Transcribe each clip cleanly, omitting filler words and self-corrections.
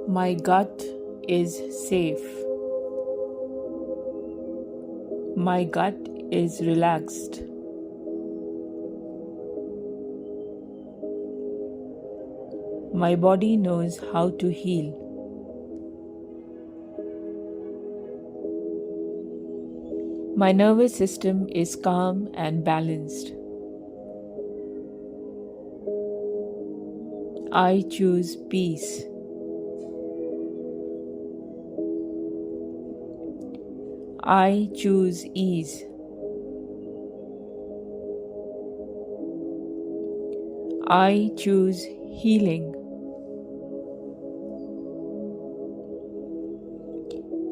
My gut is safe. My gut is relaxed. My body knows how to heal. My nervous system is calm and balanced. I choose peace. I choose ease. I choose healing.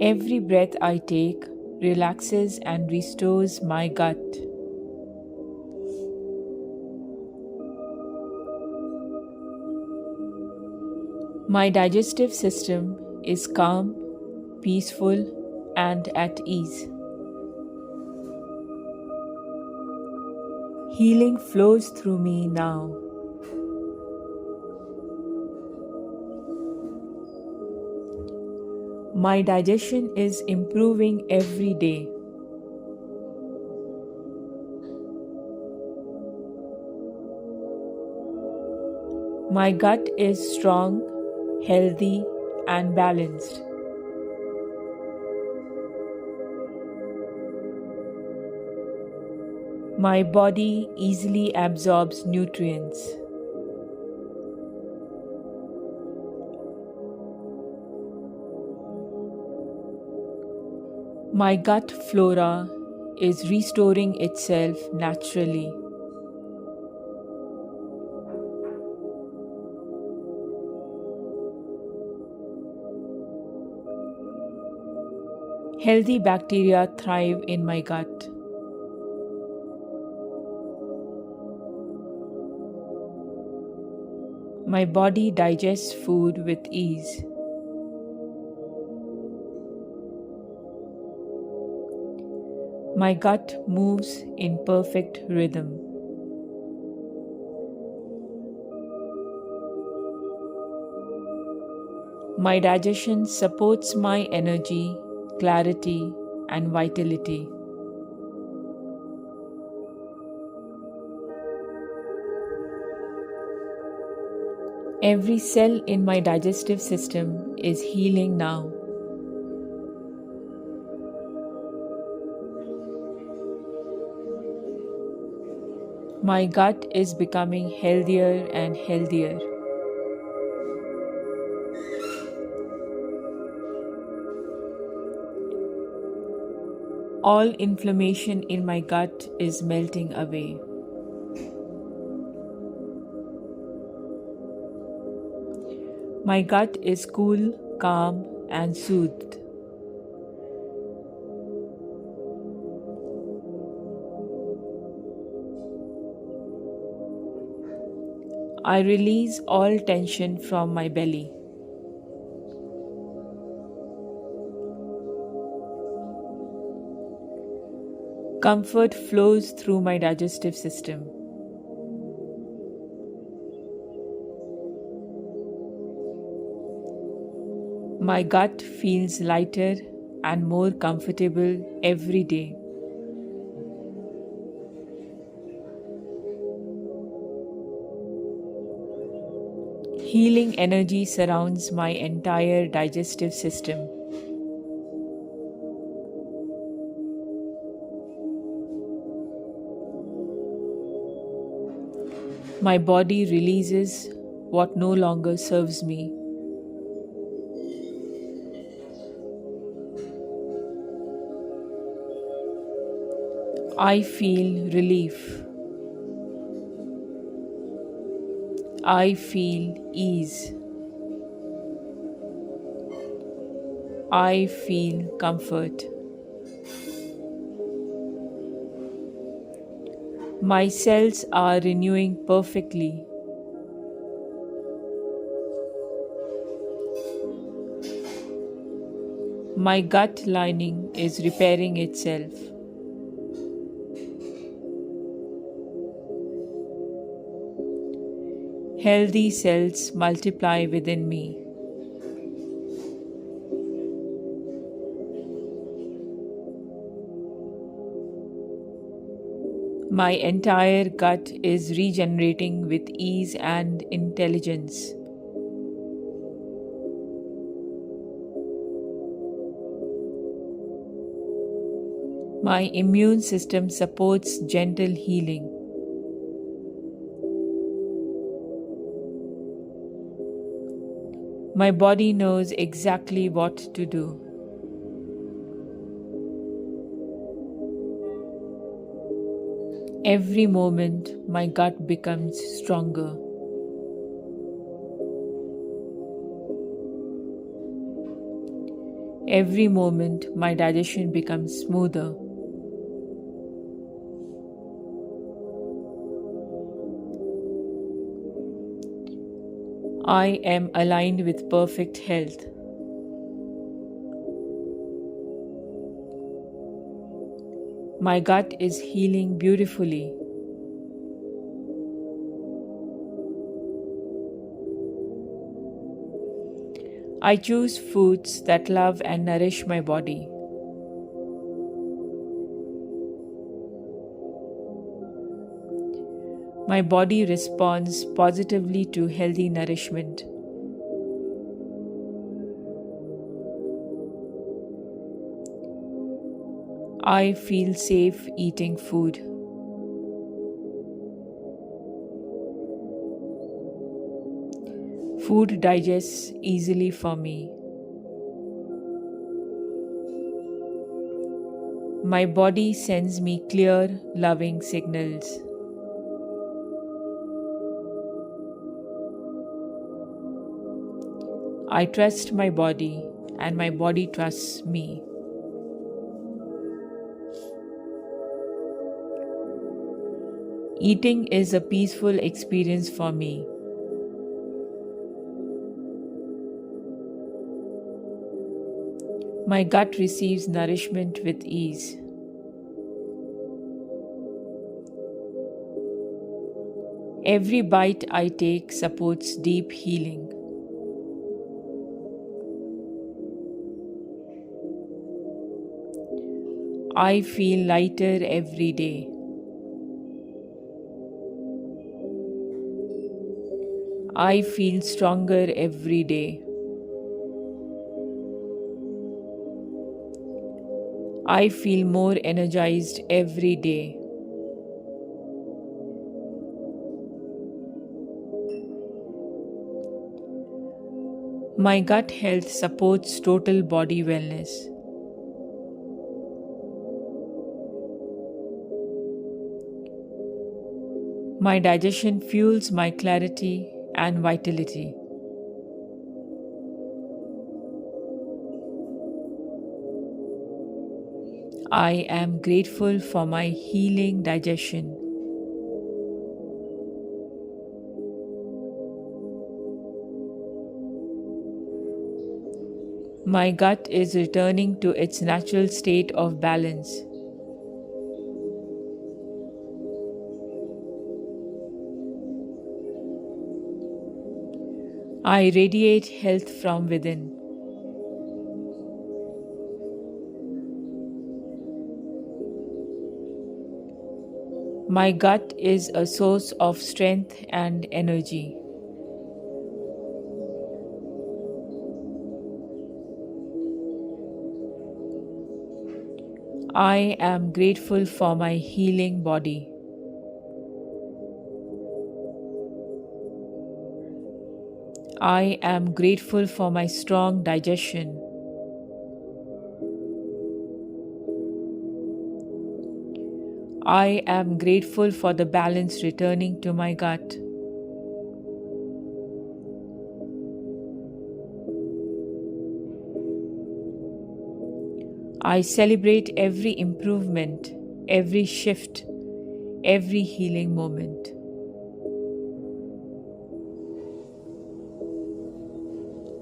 Every breath I take relaxes and restores my gut. My digestive system is calm, peaceful, and at ease. Healing flows through me now. My digestion is improving every day. My gut is strong, healthy, and balanced. My body easily absorbs nutrients. My gut flora is restoring itself naturally. Healthy bacteria thrive in my gut. My body digests food with ease. My gut moves in perfect rhythm. My digestion supports my energy, clarity, and vitality. Every cell in my digestive system is healing now. My gut is becoming healthier and healthier. All inflammation in my gut is melting away. My gut is cool, calm, and soothed. I release all tension from my belly. Comfort flows through my digestive system. My gut feels lighter and more comfortable every day. Healing energy surrounds my entire digestive system. My body releases what no longer serves me. I feel relief. I feel ease. I feel comfort. My cells are renewing perfectly. My gut lining is repairing itself. Healthy cells multiply within me. My entire gut is regenerating with ease and intelligence. My immune system supports gentle healing. My body knows exactly what to do. Every moment, my gut becomes stronger. Every moment, my digestion becomes smoother. I am aligned with perfect health. My gut is healing beautifully. I choose foods that love and nourish my body. My body responds positively to healthy nourishment. I feel safe eating food. Food digests easily for me. My body sends me clear, loving signals. I trust my body, and my body trusts me. Eating is a peaceful experience for me. My gut receives nourishment with ease. Every bite I take supports deep healing. I feel lighter every day. I feel stronger every day. I feel more energized every day. My gut health supports total body wellness. My digestion fuels my clarity and vitality. I am grateful for my healing digestion. My gut is returning to its natural state of balance. I radiate health from within. My gut is a source of strength and energy. I am grateful for my healing body. I am grateful for my strong digestion. I am grateful for the balance returning to my gut. I celebrate every improvement, every shift, every healing moment.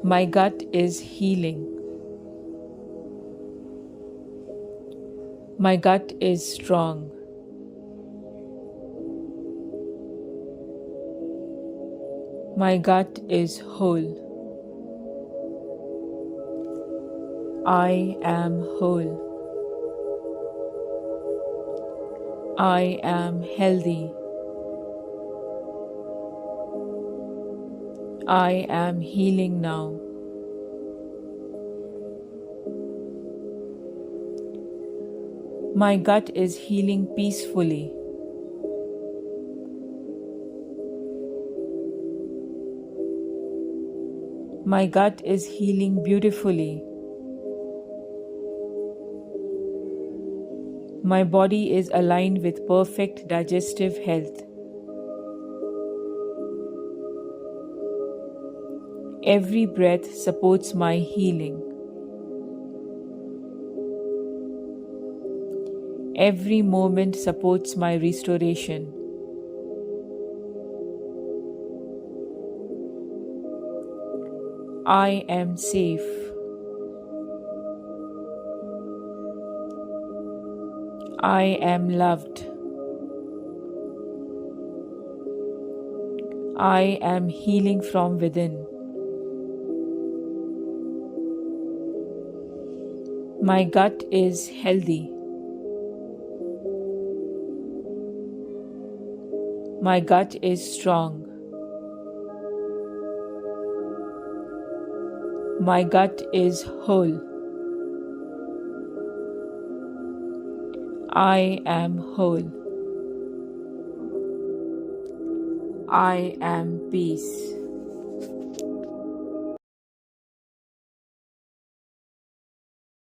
My gut is healing. My gut is strong. My gut is whole. I am whole. I am healthy. I am healing now. My gut is healing peacefully. My gut is healing beautifully. My body is aligned with perfect digestive health. Every breath supports my healing. Every moment supports my restoration. I am safe. I am loved. I am healing from within. My gut is healthy. My gut is strong. My gut is whole. I am whole. I am peace.